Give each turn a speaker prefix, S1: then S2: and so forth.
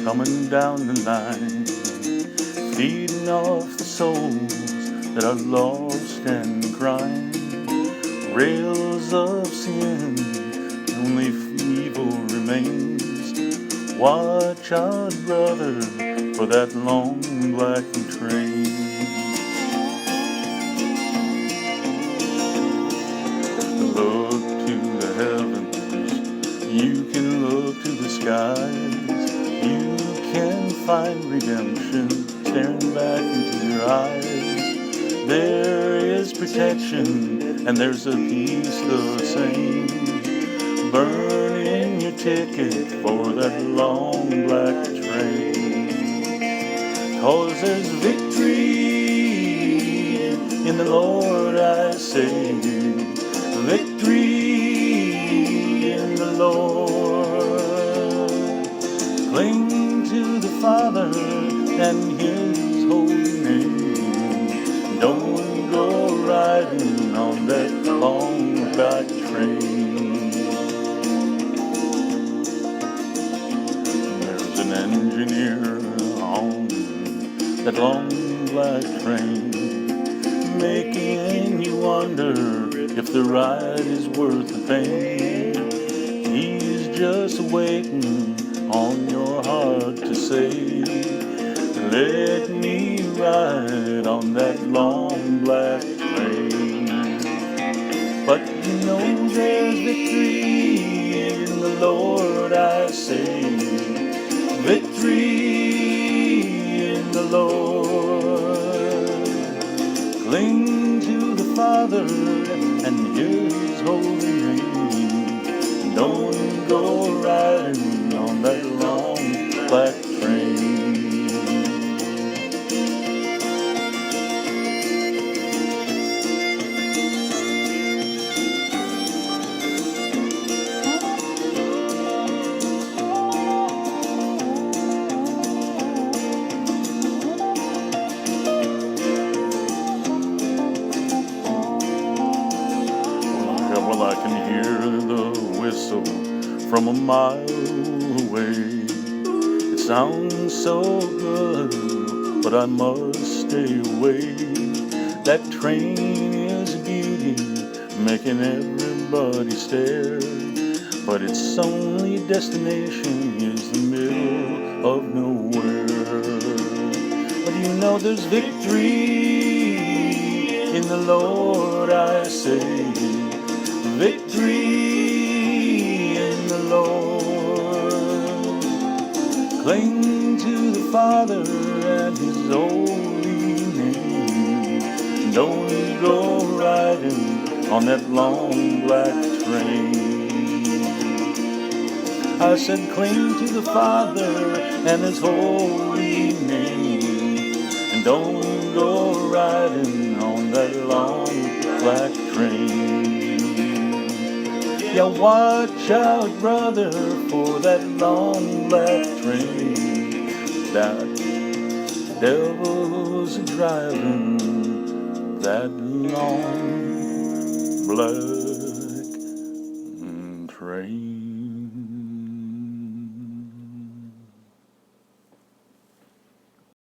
S1: coming down the line, feeding off the souls that are lost and crying. Rails of sin, only evil remains. Watch out, brother, for that long black train. Look to the heavens, you can look to the skies. You can find redemption staring back into your eyes. There is protection and there's a peace the same. Burning your ticket for that long black train. 'Cause there's victory in the Lord, I say. Victory in the Lord. Cling to the Father and His holy name. Don't go riding on that long black train. There's an engineer on that long black train, making you wonder if the ride is worth the pain. He's just waiting on your heart to say, let me ride on that long black train. But you know there's victory in the Lord, I say. Victory in the Lord. Cling to the Father and His holy name. Don't go riding on that long black train. Well, I can hear the whistle from a mile away. It sounds so good, but I must stay away. That train is a beauty, making everybody stare. But its only destination is the middle of nowhere. But you know there's victory in the Lord, I say. Victory in the Lord. Cling to the Father and His holy name. Don't go riding on that long black train. I said cling to the Father and His holy name. And don't go riding on that long black train. Yeah, watch out, brother, for that long black train. That devil's driving that long black train.